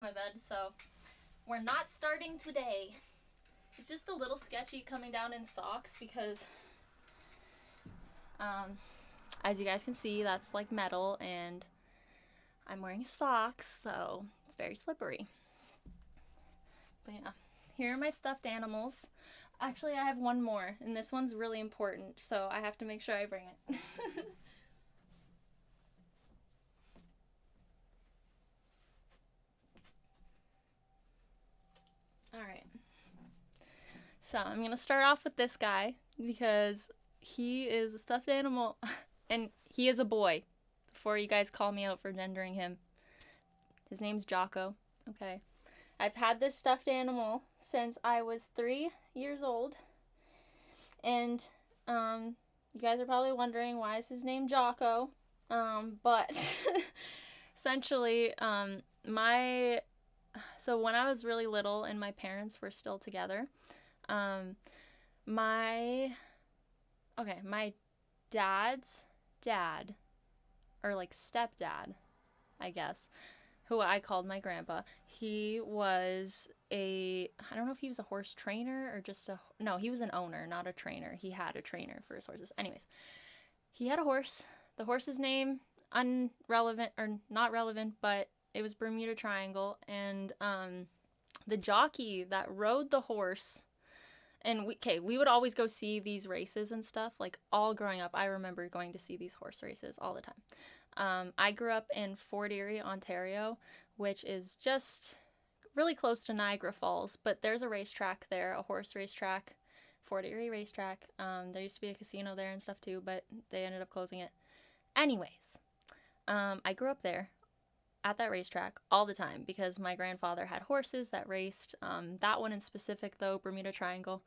my bed, so we're not starting today. It's just a little sketchy coming down in socks because, as you guys can see, that's like metal, and I'm wearing socks, so it's very slippery. But yeah, here are my stuffed animals. Actually, I have one more, and this one's really important, so I have to make sure I bring it. Alright. So, I'm going to start off with this guy because he is a stuffed animal, and he is a boy, before you guys call me out for gendering him. His name's Jocko. Okay. I've had this stuffed animal since I was 3 years old. And you guys are probably wondering, why is his name Jocko? But essentially, so when I was really little and my parents were still together, my dad's dad, or like stepdad, I guess, who I called my grandpa, he was I don't know if he was a horse trainer or no, he was an owner, not a trainer. He had a trainer for his horses. Anyways, he had a horse. The horse's name, unrelevant, or not relevant, but it was Bermuda Triangle, and the jockey that rode the horse, and we would always go see these races and stuff, like all growing up. I remember going to see these horse races all the time. I grew up in Fort Erie, Ontario, which is just really close to Niagara Falls, but there's a racetrack there, a horse racetrack, Fort Erie racetrack. There used to be a casino there and stuff too, but they ended up closing it. Anyways, I grew up there at that racetrack all the time because my grandfather had horses that raced. That one in specific, though, Bermuda Triangle.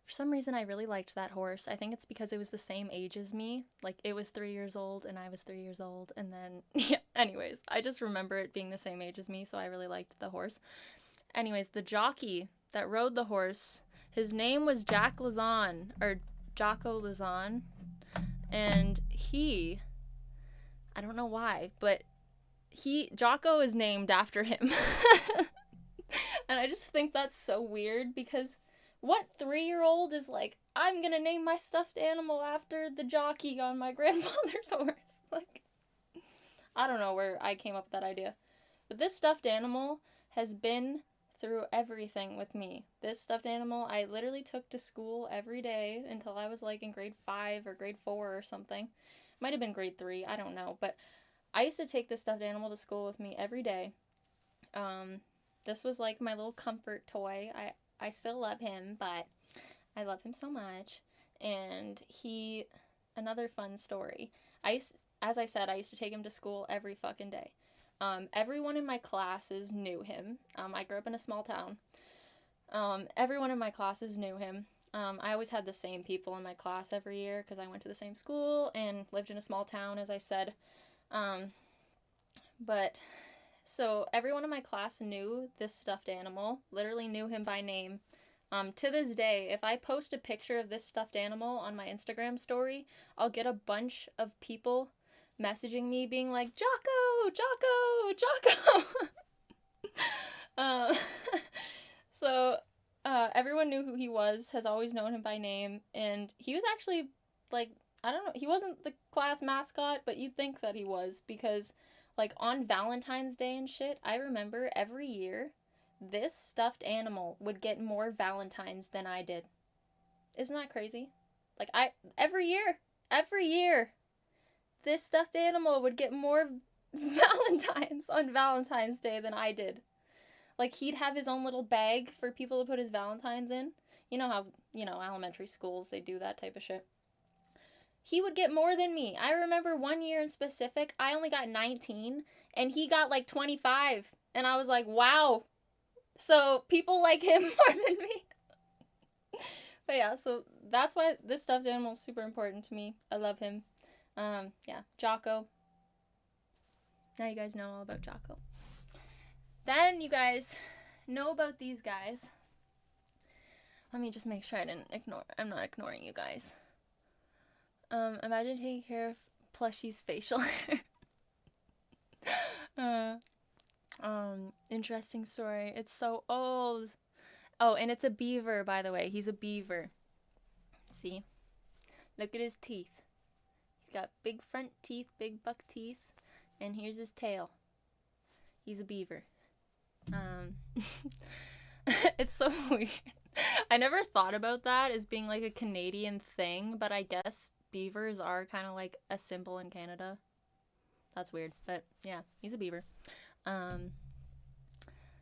For some reason, I really liked that horse. I think it's because it was the same age as me. Like, it was 3 years old, and I was 3 years old. And then, yeah, anyways, I just remember it being the same age as me, so I really liked the horse. Anyways, the jockey that rode the horse, his name was Jocko Lazan. And I don't know why, but Jocko is named after him. And I just think that's so weird because what 3-year-old is like, I'm gonna name my stuffed animal after the jockey on my grandfather's horse? Like, I don't know where I came up with that idea. But this stuffed animal has been through everything with me. This stuffed animal I literally took to school every day until I was like in grade 5 or grade 4 or something. Might have been grade 3, I don't know. But I used to take this stuffed animal to school with me every day. This was like my little comfort toy. I still love him, but I love him so much. And another fun story. As I said, I used to take him to school every fucking day. Everyone in my classes knew him. I grew up in a small town. Everyone in my classes knew him. I always had the same people in my class every year because I went to the same school and lived in a small town, as I said. So everyone in my class knew this stuffed animal, literally knew him by name. To this day, if I post a picture of this stuffed animal on my Instagram story, I'll get a bunch of people messaging me being like, Jocko, Jocko, Jocko. So everyone knew who he was, has always known him by name, and he was actually, like, I don't know, he wasn't the class mascot, but you'd think that he was, because, like, on Valentine's Day and shit, I remember every year, this stuffed animal would get more Valentines than I did. Isn't that crazy? Like, every year, this stuffed animal would get more Valentines on Valentine's Day than I did. Like, he'd have his own little bag for people to put his Valentines in. You know how, elementary schools, they do that type of shit. He would get more than me. I remember one year in specific, I only got 19, and he got like 25. And I was like, wow. So people like him more than me. But yeah, so that's why this stuffed animal is super important to me. I love him. Yeah, Jocko. Now you guys know all about Jocko. Then you guys know about these guys. Let me just make sure I'm not ignoring you guys. Imagine taking care of Plushie's facial hair. Interesting story. It's so old. Oh, and it's a beaver, by the way. He's a beaver. See? Look at his teeth. He's got big front teeth, big buck teeth, and here's his tail. He's a beaver. Um, it's so weird. I never thought about that as being like a Canadian thing, but I guess beavers are kind of like a symbol in Canada. That's weird, but yeah, he's a beaver. Um,